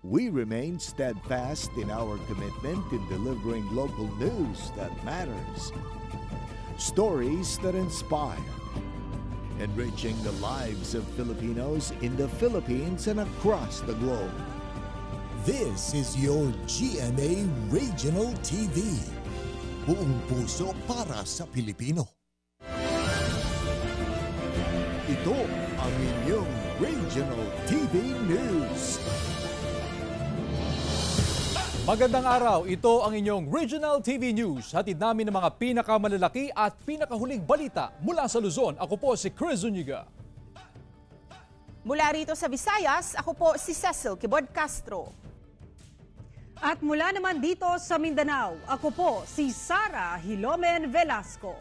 We remain steadfast in our commitment in delivering local news that matters. Stories that inspire. Enriching the lives of Filipinos in the Philippines and across the globe. This is your GMA Regional TV. Buong puso para sa Pilipino. Ito ang inyong Regional TV News. Magandang araw, ito ang inyong Regional TV News. Hatid namin ng mga pinakamalalaki at pinakahuling balita mula sa Luzon. Ako po si Chris Zuniga. Mula rito sa Visayas, ako po si Cecil Kibod Castro. At mula naman dito sa Mindanao, ako po si Sara Hilomen Velasco.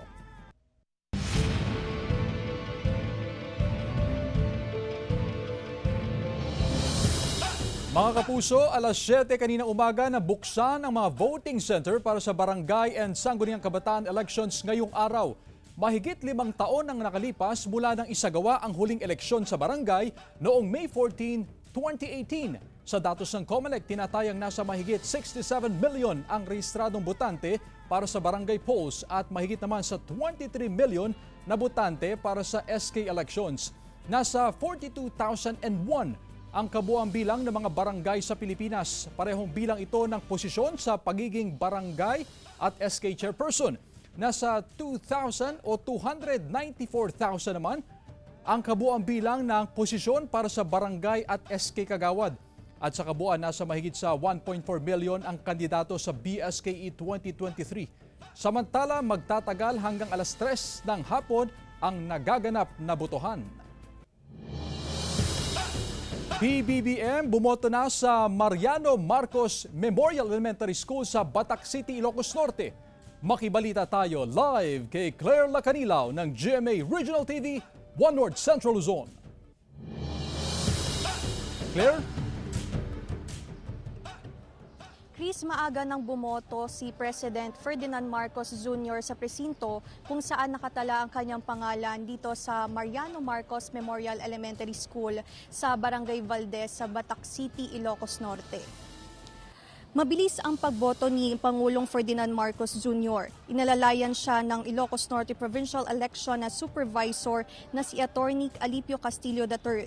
Mga kapuso, alas 7 kanina umaga na buksan ang mga voting center para sa barangay and sangguniang kabataan elections ngayong araw. Mahigit 5 taon ang nakalipas mula nang isagawa ang huling eleksyon sa barangay noong May 14, 2018. Sa datos ng COMELEC, tinatayang nasa mahigit 67 million ang rehistradong botante para sa barangay polls at mahigit naman sa 23 million na botante para sa SK elections. Nasa 42,001 ang kabuuang bilang ng mga barangay sa Pilipinas. Parehong bilang ito ng posisyon sa pagiging barangay at SK chairperson. Nasa 2,000 o 294,000 naman ang kabuuang bilang ng posisyon para sa barangay at SK kagawad. At sa kabuuan, nasa mahigit sa 1.4 million ang kandidato sa BSKE 2023. Samantala, magtatagal hanggang alas 3 ng hapon ang nagaganap na botohan. PBBM bumoto na sa Mariano Marcos Memorial Elementary School sa Batac City, Ilocos Norte. Makibalita tayo live kay Claire Lacanilaw ng GMA Regional TV, One North Central Luzon. Claire? Chris, maaga nang bumoto si President Ferdinand Marcos Jr. sa presinto kung saan nakatala ang kanyang pangalan dito sa Mariano Marcos Memorial Elementary School sa Barangay Valdez sa Batac City, Ilocos Norte. Mabilis ang pagboto ni Pangulong Ferdinand Marcos Jr. Inalalayan siya ng Ilocos Norte Provincial Election na supervisor na si Attorney Alipio Castillo III.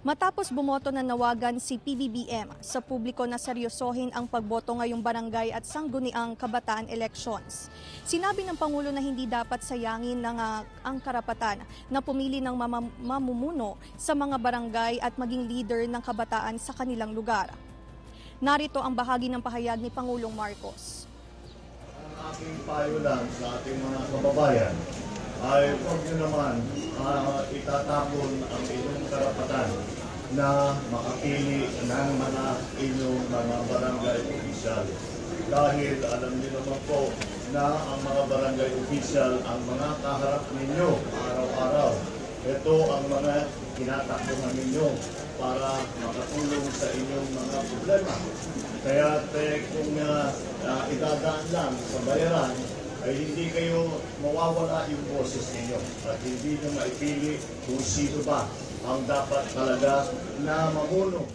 Matapos bumoto na nawagan si PBBM sa publiko na seryosohin ang pagboto ngayong barangay at sangguniang kabataan elections. Sinabi ng Pangulo na hindi dapat sayangin ang karapatan na pumili ng mamumuno sa mga barangay at maging leader ng kabataan sa kanilang lugar. Narito ang bahagi ng pahayag ni Pangulong Marcos. Ang aking payo lang sa ating mga kababayan ay huwag nyo naman itatapon ang inyong karapatan na makapili ng inyong mga barangay official. Dahil alam niyo naman po na ang mga barangay official ang mga kaharap ninyo araw-araw. Ito ang mga tinatakbuhan ninyo para makatulong sa inyong mga problema. Kaya kung idadaan lang sa bayaran, ay hindi kayo mawawala yung boses ninyo at hindi nyo maipili kung sino ba ang dapat talaga na mamuno.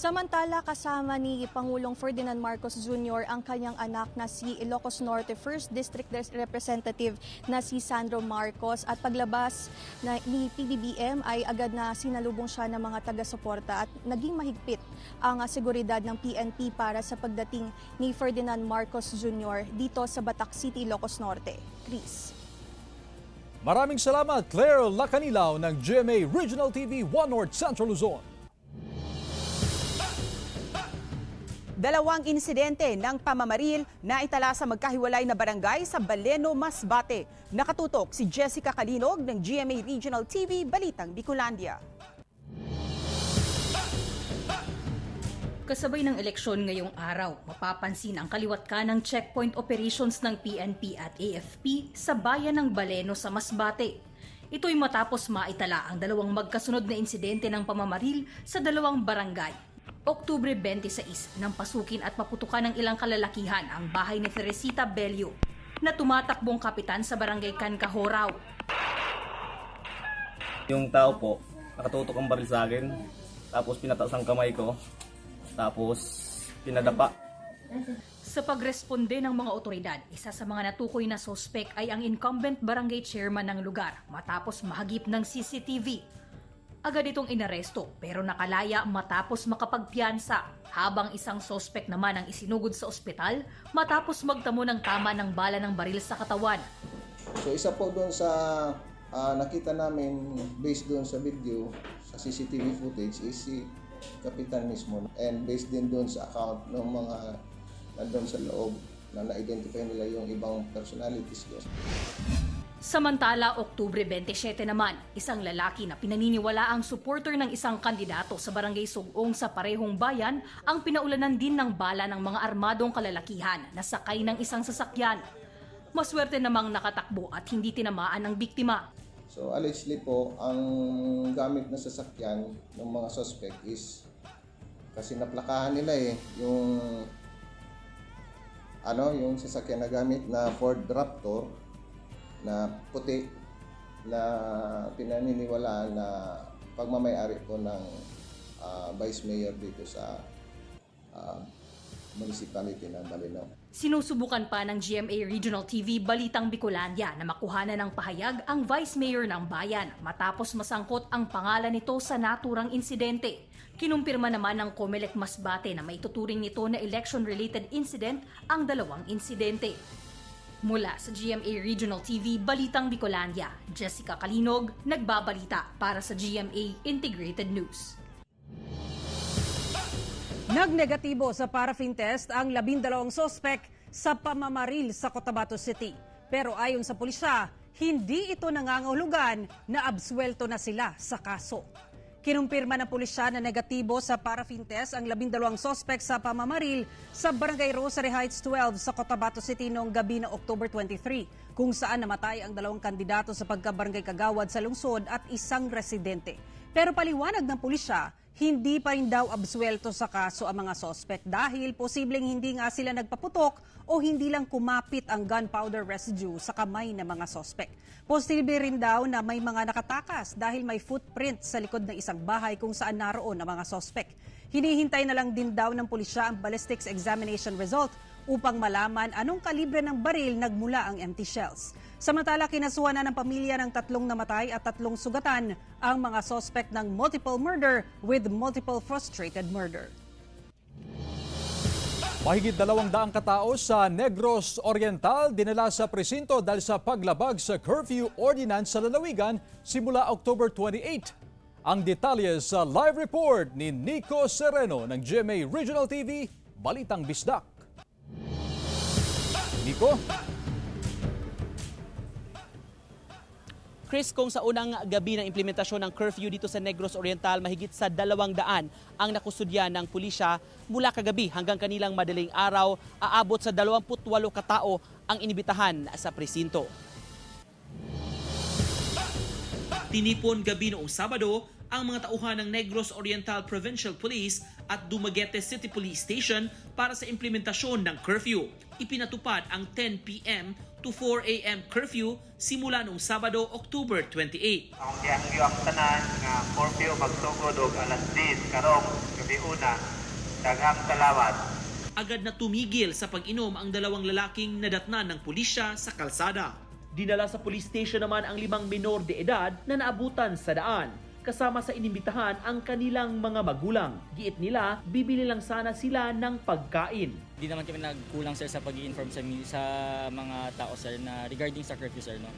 Samantala, kasama ni Pangulong Ferdinand Marcos Jr. ang kanyang anak na si Ilocos Norte 1st District Representative na si Sandro Marcos at paglabas ni PBBM ay agad na sinalubong siya ng mga taga-suporta at naging mahigpit ang seguridad ng PNP para sa pagdating ni Ferdinand Marcos Jr. dito sa Batac City, Ilocos Norte. Chris. Maraming salamat, Claire Lacanilaw ng GMA Regional TV, One North Central Luzon. Dalawang insidente ng pamamaril na itala sa magkahiwalay na barangay sa Baleno, Masbate. Nakatutok si Jessica Kalinog ng GMA Regional TV, Balitang Bicolandia. Kasabay ng eleksyon ngayong araw, mapapansin ang kaliwat kanang checkpoint operations ng PNP at AFP sa bayan ng Baleno sa Masbate. Ito'y matapos maitala ang dalawang magkasunod na insidente ng pamamaril sa dalawang barangay. Oktubre 26 nang pasukin at maputukan ng ilang kalalakihan ang bahay ni Teresita Bello na tumatakbong kapitan sa barangay Cancahoraw. Yung tao po, nakatutok ang baril sa akin, tapos pinataas ang kamay ko, tapos pinadapa. Sa pagresponde ng mga otoridad, isa sa mga natukoy na sospek ay ang incumbent barangay chairman ng lugar matapos mahagip ng CCTV. Agad itong inaresto pero nakalaya matapos makapagpiyansa, habang isang sospek naman ang isinugod sa ospital matapos magtamo ng tama ng bala ng baril sa katawan. So isa po doon sa nakita namin based doon sa video, sa CCTV footage is si Kapitan mismo, and based din doon sa account ng mga nandun sa loob na na-identify nila yung ibang personalities doon. Samantala, Oktubre 27 naman, isang lalaki na pinaniniwala ang supporter ng isang kandidato sa barangay Sugong sa parehong bayan ang pinaulanan din ng bala ng mga armadong kalalakihan na sakay ng isang sasakyan. Maswerte namang nakatakbo at hindi tinamaan ang biktima. So allegedly po, ang gamit na sasakyan ng mga suspect is kasi naplakahan nila yung sasakyan na gamit na Ford Raptor na puti na pinaniniwalaan na pagmamay-ari po ng Vice Mayor dito sa municipality ng Baleno. Sinusubukan pa ng GMA Regional TV Balitang Bicolandia na makuhanan ng pahayag ang Vice Mayor ng bayan matapos masangkot ang pangalan nito sa naturang insidente. Kinumpirma naman ng Comelec Masbate na maituturing nito na election-related incident ang dalawang insidente. Mula sa GMA Regional TV Balitang Bicolandia, Jessica Kalinog, nagbabalita para sa GMA Integrated News. Nagnegatibo sa paraffin test ang 12 sospek sa pamamaril sa Cotabato City. Pero ayon sa pulisya, hindi ito nangangahulugan na absuelto na sila sa kaso. Kinumpirma ng pulisya na negatibo sa paraffin test ang 12 sospek sa pamamaril sa Barangay Rosary Heights 12 sa Cotabato City noong gabi ng October 23, kung saan namatay ang 2 kandidato sa pagkabarangay kagawad sa lungsod at isang residente. Pero paliwanag ng pulisya, hindi pa rin daw absuelto sa kaso ang mga sospek dahil posibleng hindi nga sila nagpaputok o hindi lang kumapit ang gunpowder residue sa kamay ng mga sospek. Posible rin daw na may mga nakatakas dahil may footprint sa likod ng isang bahay kung saan naroon ang mga sospek. Hinihintay na lang din daw ng pulisya ang ballistics examination result upang malaman anong kalibre ng baril nagmula ang empty shells. Samantala, kinasuhan na ng pamilya ng 3 namatay at 3 sugatan ang mga sospek ng multiple murder with multiple frustrated murder. Mahigit 200 katao sa Negros Oriental dinala sa presinto dahil sa paglabag sa curfew ordinance sa lalawigan simula October 28. Ang detalye sa live report ni Nico Sereno ng GMA Regional TV, Balitang Bisdak. Nico? Chris, kung sa unang gabi ng implementasyon ng curfew dito sa Negros Oriental, mahigit sa 200 ang nakusudyan ng pulisya. Mula kagabi hanggang kanilang madaling araw, aabot sa 28 katao ang inibitahan sa presinto. Tinipon gabi noong Sabado ang mga tauhan ng Negros Oriental Provincial Police at Dumaguete City Police Station para sa implementasyon ng curfew. Ipinatupad ang 10 p.m. to 4 a.m. curfew simula noong Sabado, October 28. Ang diangyo ang tanan nga curfew magsugod og alas 10 karong gabi una. Daghang salamat. Agad na tumigil sa pag-inom ang 2 lalaking nadatnan ng pulisya sa kalsada. Dinala sa police station naman ang 5 minor de edad na naabutan sa daan. Kasama sa inimbitahan ang kanilang mga magulang. Giit nila, bibili lang sana sila ng pagkain. Hindi naman kami nagkulang sir sa pag-i-inform sa mga tao sir na regarding sa curfew sir. No?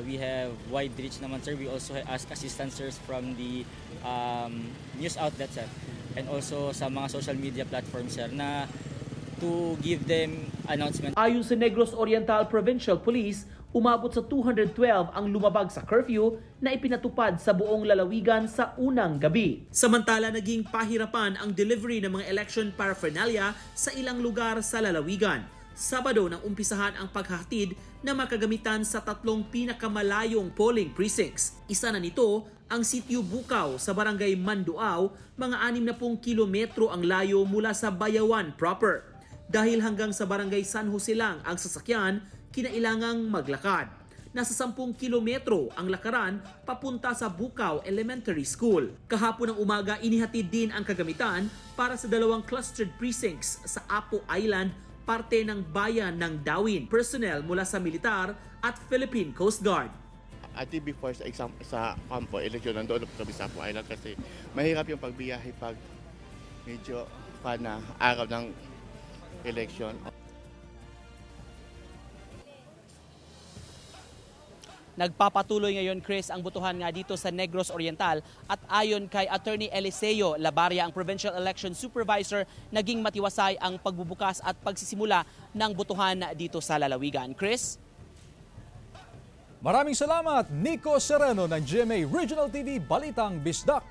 We have wide reach naman sir. We also ask assistance sir from the news outlets sir. And also sa mga social media platforms sir na to give them announcement. Ayon sa Negros Oriental Provincial Police, umabot sa 212 ang lumabag sa curfew na ipinatupad sa buong lalawigan sa unang gabi. Samantala, naging pahirapan ang delivery ng mga election paraphernalia sa ilang lugar sa lalawigan. Sabado nang umpisahan ang paghahatid na makagamitan sa 3 pinakamalayong polling precincts. Isa na nito ang Sitio Bukaw sa Barangay Manduaw, mga 60 kilometro ang layo mula sa Bayawan proper. Dahil hanggang sa Barangay San Jose lang ang sasakyan, kinailangang maglakad. nasa 10 kilometro ang lakaran papunta sa Bukaw Elementary School. Kahapon ng umaga, inihatid din ang kagamitan para sa 2 clustered precincts sa Apo Island, parte ng bayan ng Dawin. Personnel mula sa militar at Philippine Coast Guard. At before sa exam sa campo, eleksyon nandoon kami sa Apo Island kasi mahirap yung pagbiyahe pag medyo na araw ng eleksyon. Nagpapatuloy ngayon, Chris, ang botohan nga dito sa Negros Oriental at ayon kay Attorney Eliseo Labaria, ang Provincial Election Supervisor, naging matiwasay ang pagbubukas at pagsisimula ng botohan dito sa lalawigan. Chris? Maraming salamat, Nico Sereno ng GMA Regional TV Balitang Bisdak.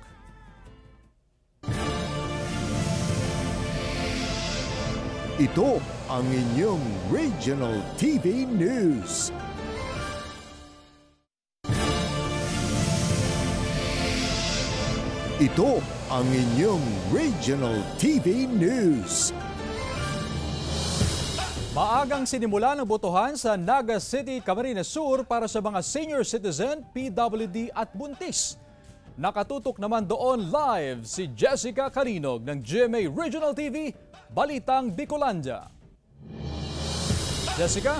Ito ang inyong Regional TV News. Ito ang inyong Regional TV News. Maagang sinimula ng botohan sa Naga City, Camarines Sur para sa mga senior citizen, PWD at buntis. Nakatutok naman doon live si Jessica Carinog ng GMA Regional TV, Balitang Bicolandia. Jessica?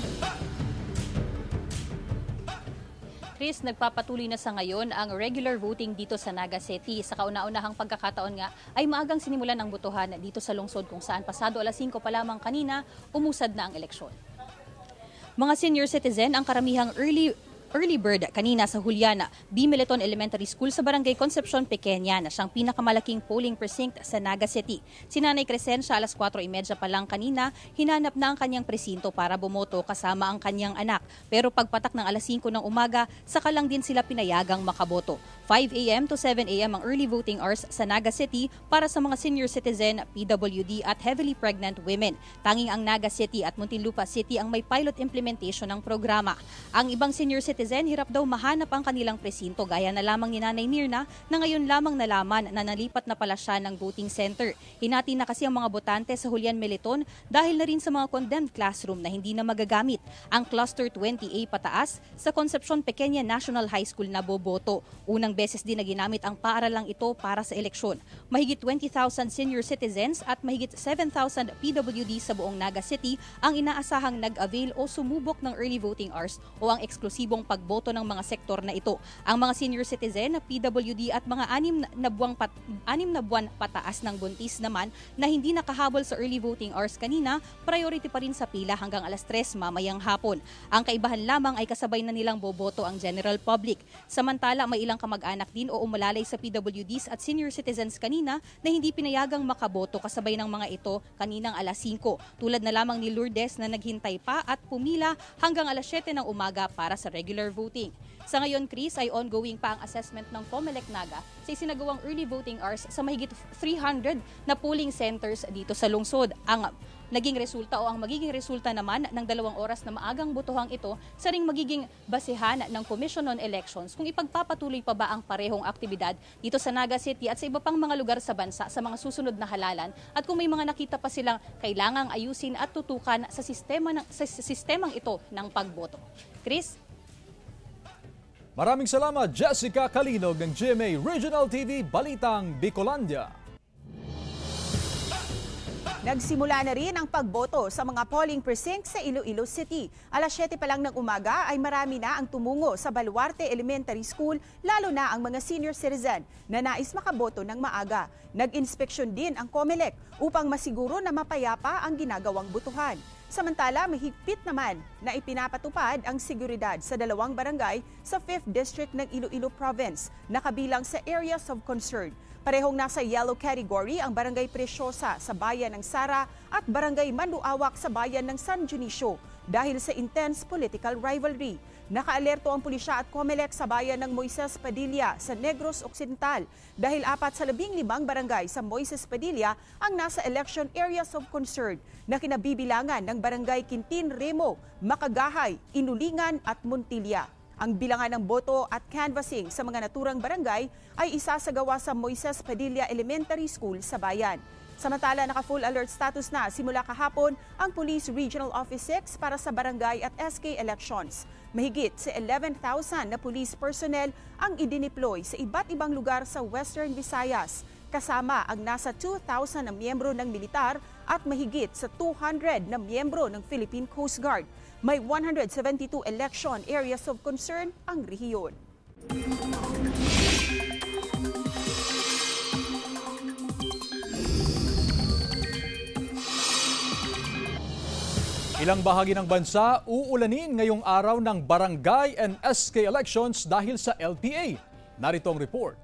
Chris, nagpapatuloy na sa ngayon ang regular voting dito sa Naga City. Sa kauna-unahang pagkakataon nga ay maagang sinimulan ang botohan dito sa lungsod kung saan pasado alas 5 pa lamang kanina umusad na ang eleksyon. Mga senior citizen ang karamihang early bird kanina sa Juliana, B. Meleton Elementary School sa Barangay Concepcion Pequeña na siyang pinakamalaking polling precinct sa Naga City. Si Nanay Crescencia alas 4:30 pa lang kanina, hinanap na ang kanyang presinto para bumoto kasama ang kanyang anak. Pero pagpatak ng alas 5 ng umaga, saka lang din sila pinayagang makaboto. 5 a.m. to 7 a.m. ang early voting hours sa Naga City para sa mga senior citizen, PWD at heavily pregnant women. Tanging ang Naga City at Muntinlupa City ang may pilot implementation ng programa. Ang ibang senior citizen, hirap daw mahanap ang kanilang presinto gaya na lamang ni Nanay Mirna na ngayon lamang nalaman na nalipat na pala siya ng voting center. Hinati na kasi ang mga botante sa Julian Meleton dahil na rin sa mga condemned classroom na hindi na magagamit. Ang Cluster 20A pataas sa Concepcion Pequeña National High School na boboto. Unang beses din na ginamit ang paaralang ito para sa eleksyon. Mahigit 20,000 senior citizens at mahigit 7,000 PWD sa buong Naga City ang inaasahang nag-avail o sumubok ng early voting hours o ang eksklusibong pagboto ng mga sektor na ito. Ang mga senior citizen, PWD at mga 6 na buwan pataas ng buntis naman na hindi nakahabol sa early voting hours kanina, priority pa rin sa pila hanggang alas 3 mamayang hapon. Ang kaibahan lamang ay kasabay na nilang boboto ang general public. Samantala, may ilang kamag-anak din o umalalay sa PWDs at senior citizens kanina na hindi pinayagang makaboto kasabay ng mga ito kaninang alas 5. Tulad na lamang ni Lourdes na naghintay pa at pumila hanggang alas 7 ng umaga para sa regular voting. Sa ngayon, Chris, ay ongoing pa ang assessment ng COMELEC Naga sa isinagawang early voting hours sa mahigit 300 na polling centers dito sa lungsod. Ang naging resulta o ang magiging resulta naman ng 2 oras na maagang botohang ito sa ring magiging basehan ng Commission on Elections kung ipagpapatuloy pa ba ang parehong aktibidad dito sa Naga City at sa iba pang mga lugar sa bansa sa mga susunod na halalan at kung may mga nakita pa silang kailangang ayusin at tutukan sa sistemang ito ng pagboto. Chris? Maraming salamat, Jessica Calinog ng GMA Regional TV Balitang Bicolandia. Nagsimula na rin ang pagboto sa mga polling precincts sa Iloilo City. Alas 7 pa lang ng umaga ay marami na ang tumungo sa Baluarte Elementary School, lalo na ang mga senior citizen na nais makaboto ng maaga. Nag-inspeksyon din ang COMELEC upang masiguro na mapayapa ang ginagawang botohan. Samantala, mahigpit naman na ipinapatupad ang seguridad sa 2 barangay sa 5th District ng Iloilo Province na kabilang sa areas of concern. Parehong nasa yellow category ang Barangay Preciosa sa bayan ng Sara at Barangay Manluawak sa bayan ng San Dionisio dahil sa intense political rivalry. Nakaalerto ang pulisya at COMELEC sa bayan ng Moises Padilla sa Negros Occidental dahil 4 sa 15 barangay sa Moises Padilla ang nasa election areas of concern na kinabibilangan ng Barangay Quintin Remo, Makagahay, Inulingan at Montilla. Ang bilangan ng boto at canvassing sa mga naturang barangay ay isasagawa sa Moises Padilla Elementary School sa bayan. Samantala, naka-full alert status na simula kahapon ang Police Regional Office 6 para sa barangay at SK elections. Mahigit sa 11,000 na police personnel ang idineploy sa iba't ibang lugar sa Western Visayas, kasama ang nasa 2,000 na miyembro ng militar at mahigit sa 200 na miyembro ng Philippine Coast Guard. May 172 election areas of concern ang rehiyon. Ilang bahagi ng bansa uulanin ngayong araw ng barangay and SK elections dahil sa LPA. Narito ang report.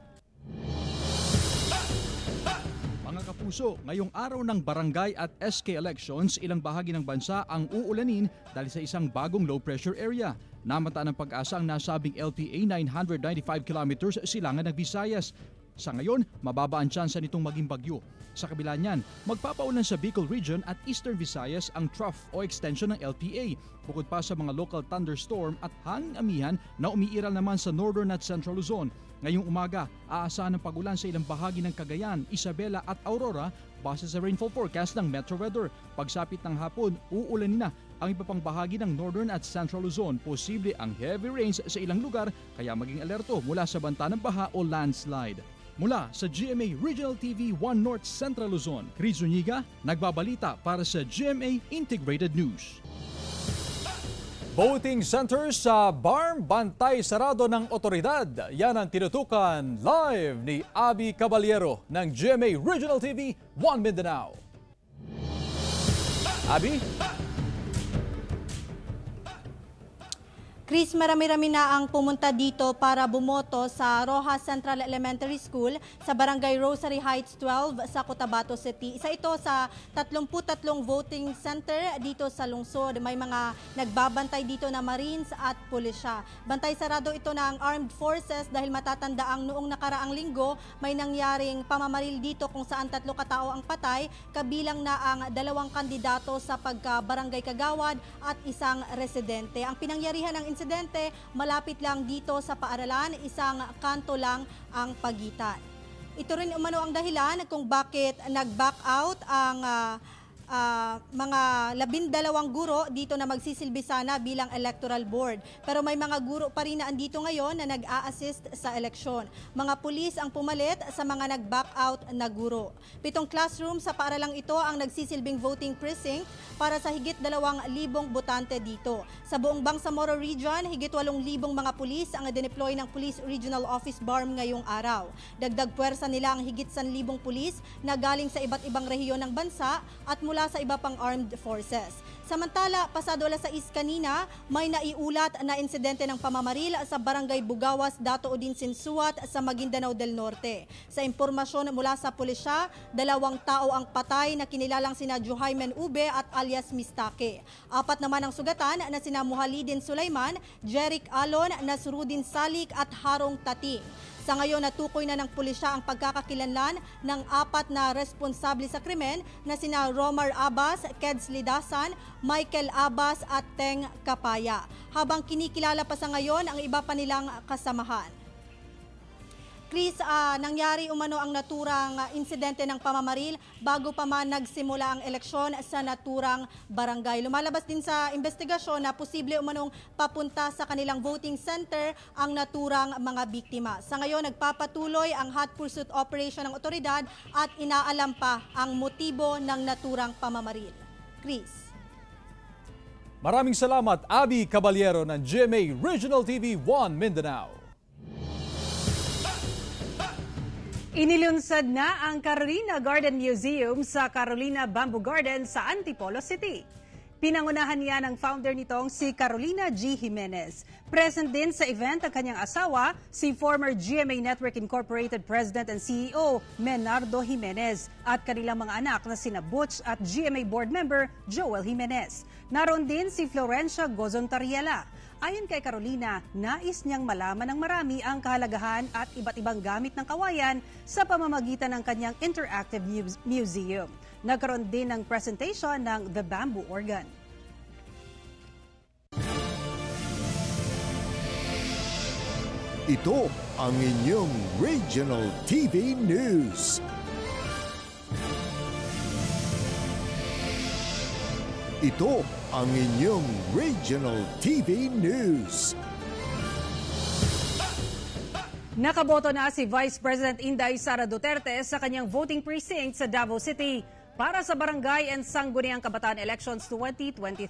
Mga kapuso, ngayong araw ng barangay at SK elections, ilang bahagi ng bansa ang uulanin dahil sa isang bagong low pressure area. Namata ng pag-asa ang nasabing LPA 995 kilometers silangan ng Visayas. Sa ngayon, mababa ang tsansa nitong maging bagyo. Sa kabila niyan, magpapaulan sa Bicol Region at Eastern Visayas ang trough o extension ng LPA. Bukod pa sa mga local thunderstorm at hangin-amihan na umiiral naman sa Northern at Central Luzon. Ngayong umaga, aasahan ng pag-ulan sa ilang bahagi ng Cagayan, Isabela at Aurora base sa rainfall forecast ng Metro Weather. Pagsapit ng hapon, uulanin na ang iba pang bahagi ng Northern at Central Luzon. Posible ang heavy rains sa ilang lugar kaya maging alerto mula sa banta ng baha o landslide. Mula sa GMA Regional TV 1 North Central Luzon, Chris Zuniga, nagbabalita para sa GMA Integrated News. Voting centers sa BARM, bantay sarado ng otoridad. Yan ang tinutukan live ni Abby Caballero ng GMA Regional TV 1 Mindanao. Abby? Chris, marami-rami na ang pumunta dito para bumoto sa Rojas Central Elementary School sa Barangay Rosary Heights 12 sa Cotabato City. Isa ito sa 33 voting center dito sa lungsod. May mga nagbabantay dito na Marines at pulisya. Bantay sarado ito ng Armed Forces dahil matatandaang noong nakaraang linggo may nangyaring pamamaril dito kung saan 3 katao ang patay, kabilang na ang 2 kandidato sa pagka-barangay kagawad at isang residente. Ang pinangyarihan ng insidente malapit lang dito sa paaralan, isang kanto lang ang pagitan. Ito rin umano ang dahilan kung bakit nag-back out ang mga 12 guro dito na magsisilbi sana bilang electoral board. Pero may mga guro pa rin na andito ngayon na nag-a-assist sa eleksyon. Mga pulis ang pumalit sa mga nag-back out na guro. 7 classroom sa paaralang ito ang nagsisilbing voting precinct para sa higit 2,000 botante dito. Sa buong Bangsamoro Region, higit 8,000 mga pulis ang dineploy ng Police Regional Office BARM ngayong araw. Dagdag puwersa nila ang higit 1,000 pulis na galing sa iba't ibang rehiyon ng bansa at mula sa iba pang armed forces. Samantala, pasado alas 6 kanina, may naiulat na insidente ng pamamaril sa Barangay Bugawas, Dato Odin Sinsuat sa Maguindanao del Norte. Sa impormasyon mula sa pulisya, 2 tao ang patay na kinilalang sina Juhaymen Ube at alias Mistake. 4 naman ang sugatan na sina Muhalidin Sulaiman, Jeric Alon, Nasrudin Salik at Harong Tating. Sa ngayon, natukoy na ng pulisya ang pagkakakilanlan ng 4 na responsable sa krimen na sina Romar Abbas, Keds Lidasan, Michael Abbas at Teng Kapaya. Habang kinikilala pa sa ngayon ang iba pa nilang kasamahan. Chris, nangyari umano ang naturang insidente ng pamamaril bago pa man nagsimula ang eleksyon sa naturang barangay. Lumalabas din sa investigasyon na posible umanong papunta sa kanilang voting center ang naturang mga biktima. Sa ngayon, nagpapatuloy ang hot pursuit operation ng otoridad at inaalam pa ang motibo ng naturang pamamaril. Chris. Maraming salamat, Abby Caballero ng GMA Regional TV 1 Mindanao. Inilunsad na ang Carolina Garden Museum sa Carolina Bamboo Garden sa Antipolo City. Pinangunahan niya ng founder nitong si Carolina G. Jimenez. Present din sa event ang kanyang asawa, si former GMA Network Incorporated President and CEO Menardo Jimenez at kanilang mga anak na sina Butch at GMA Board Member Joel Jimenez. Naroon din si Florencia Gozontariela. Ayon kay Carolina, nais niyang malaman ng marami ang kahalagahan at iba't ibang gamit ng kawayan sa pamamagitan ng kanyang interactive museum. Nagkaroon din ng presentation ng The Bamboo Organ. Ito ang inyong Regional TV News. Ito ang inyong Regional TV News. Nakaboto na si Vice President Inday Sara Duterte sa kanyang voting precinct sa Davao City para sa Barangay and Sangguniang Kabataan Elections 2023.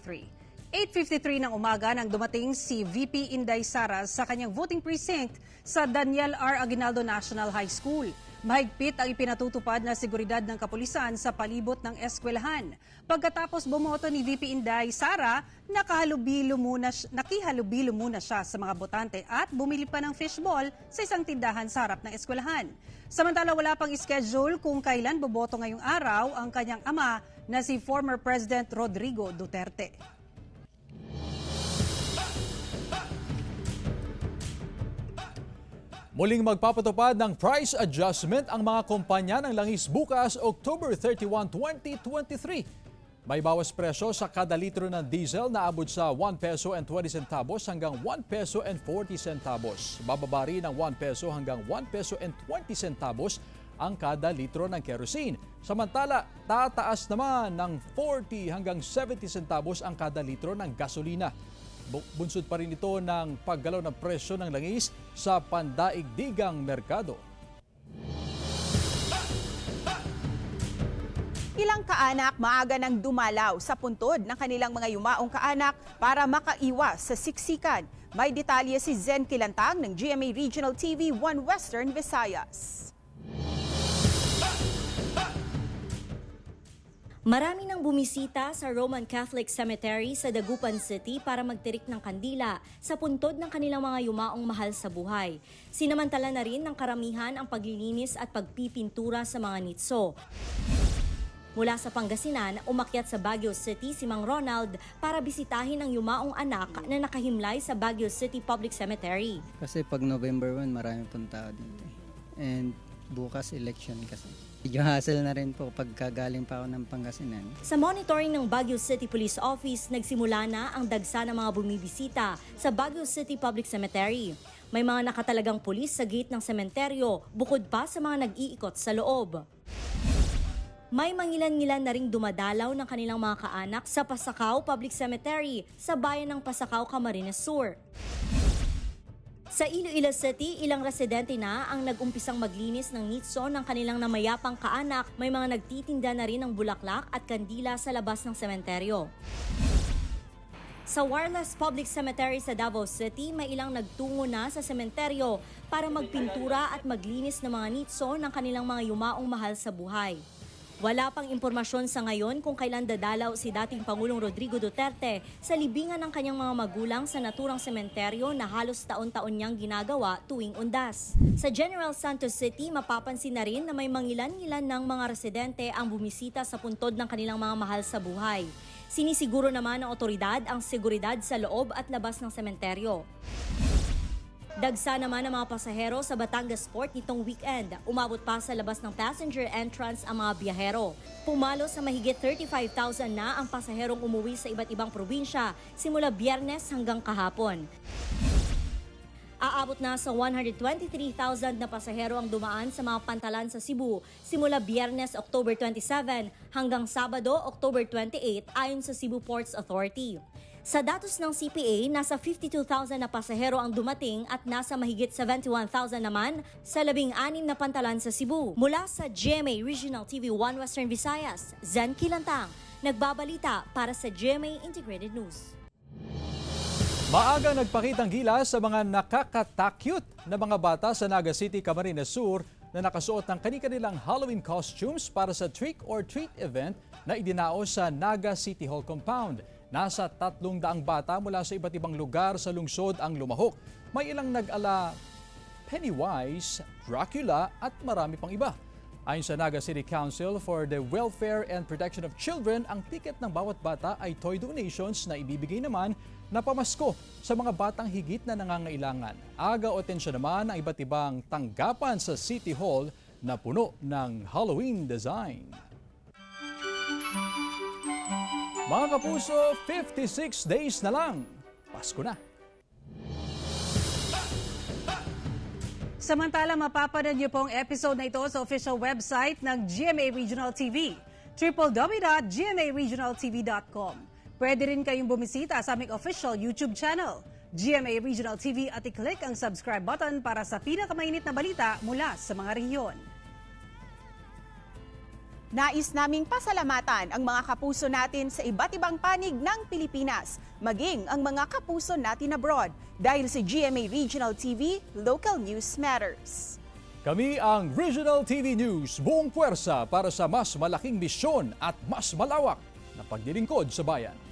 8:53 ng umaga nang dumating si VP Inday Sara sa kanyang voting precinct sa Daniel R. Aguinaldo National High School. Mahigpit ang ipinatutupad na seguridad ng kapulisan sa palibot ng eskwelahan. Pagkatapos bumoto ni VP Inday Sara, nakihalubilo muna siya sa mga botante at bumili pa ng fishball sa isang tindahan sa harap ng eskwelahan. Samantala wala pang schedule kung kailan boboto ngayong araw ang kanyang ama na si former President Rodrigo Duterte. Muling magpapatupad ng price adjustment ang mga kumpanya ng langis bukas, October 31, 2023. May bawas presyo sa kada litro ng diesel na abot sa 1 peso and 20 centavos hanggang 1 peso and 40 centavos. Bababa rin ng 1 peso hanggang 1 peso and 20 centavos ang kada litro ng kerosene. Samantala, tataas naman ng 40 hanggang 70 centavos ang kada litro ng gasolina. Bunsod pa rin ito ng paggalaw ng presyo ng langis sa pandaigdigang merkado. Ilang kaanak maaga nang dumalaw sa puntod ng kanilang mga yumaong kaanak para makaiwas sa siksikan. May detalye si Zen Kilantang ng GMA Regional TV 1 Western Visayas. Marami nang bumisita sa Roman Catholic Cemetery sa Dagupan City para magtirik ng kandila sa puntod ng kanilang mga yumaong mahal sa buhay. Sinamantala na rin ng karamihan ang paglilinis at pagpipintura sa mga nitso. Mula sa Pangasinan, umakyat sa Baguio City si Mang Ronald para bisitahin ang yumaong anak na nakahimlay sa Baguio City Public Cemetery. Kasi pag November 1, marami pong tao dito. And bukas election kasi. Medyo hassle na rin po pagkagaling pa ako ng Pangasinan. Sa monitoring ng Baguio City Police Office, nagsimula na ang dagsa ng mga bumibisita sa Baguio City Public Cemetery. May mga nakatalagang pulis sa gate ng sementeryo, bukod pa sa mga nag-iikot sa loob. May mangilan-ngilan na ring dumadalaw ng kanilang mga kaanak sa Pasakaw Public Cemetery sa bayan ng Pasakaw, Camarines Sur. Sa Iloilo City, ilang residente na ang nag-umpisang maglinis ng nitso ng kanilang namayapang kaanak. May mga nagtitinda na rin ng bulaklak at kandila sa labas ng sementeryo. Sa Wireless Public Cemetery sa Davao City, may ilang nagtungo na sa sementeryo para magpintura at maglinis ng mga nitso ng kanilang mga yumaong mahal sa buhay. Wala pang impormasyon sa ngayon kung kailan dadalaw si dating Pangulong Rodrigo Duterte sa libingan ng kanyang mga magulang sa naturang sementeryo na halos taon-taon niyang ginagawa tuwing undas. Sa General Santos City, mapapansin na rin na may mangilan-ngilan ng mga residente ang bumisita sa puntod ng kanilang mga mahal sa buhay. Sinisiguro naman ng otoridad ang seguridad sa loob at labas ng sementeryo. Dagsa naman ang mga pasahero sa Batangas Port nitong weekend. Umabot pa sa labas ng passenger entrance ang mga biyahero. Pumalo sa mahigit 35,000 na ang pasaherong umuwi sa iba't ibang probinsya simula Biyernes hanggang kahapon. Aabot na sa 123,000 na pasahero ang dumaan sa mga pantalan sa Cebu simula Biyernes, October 27 hanggang Sabado, October 28 ayon sa Cebu Ports Authority. Sa datos ng CPA, nasa 52,000 na pasahero ang dumating at nasa mahigit 71,000 naman sa 16 na pantalan sa Cebu. Mula sa GMA Regional TV 1 Western Visayas, Zen Kilantang, nagbabalita para sa GMA Integrated News. Maaga nagpakitang gilas sa mga nakakatakyut na mga bata sa Naga City, Camarines Sur na nakasuot ng kani-kanilang Halloween costumes para sa trick-or-treat event na idinaos sa Naga City Hall compound. Nasa 300 bata mula sa iba't ibang lugar sa lungsod ang lumahok. May ilang nag-ala Pennywise, Dracula at marami pang iba. Ayon sa Naga City Council for the Welfare and Protection of Children, ang ticket ng bawat bata ay toy donations na ibibigay naman na pamasko sa mga batang higit na nangangailangan. Aga o tensya naman ang iba't ibang tanggapan sa City Hall na puno ng Halloween design. Mga kapuso, 56 days na lang. Pasko na. Samantala, mapapanood niyo pong episode na ito sa official website ng GMA Regional TV, www.gmaregionaltv.com. Pwede rin kayong bumisita sa aming official YouTube channel, GMA Regional TV, at i-click ang subscribe button para sa pinakamainit na balita mula sa mga rehiyon. Nais naming pasalamatan ang mga kapuso natin sa iba't ibang panig ng Pilipinas, maging ang mga kapuso natin abroad. Dahil sa GMA Regional TV, Local News Matters. Kami ang Regional TV News, buong puwersa para sa mas malaking misyon at mas malawak na paglilingkod sa bayan.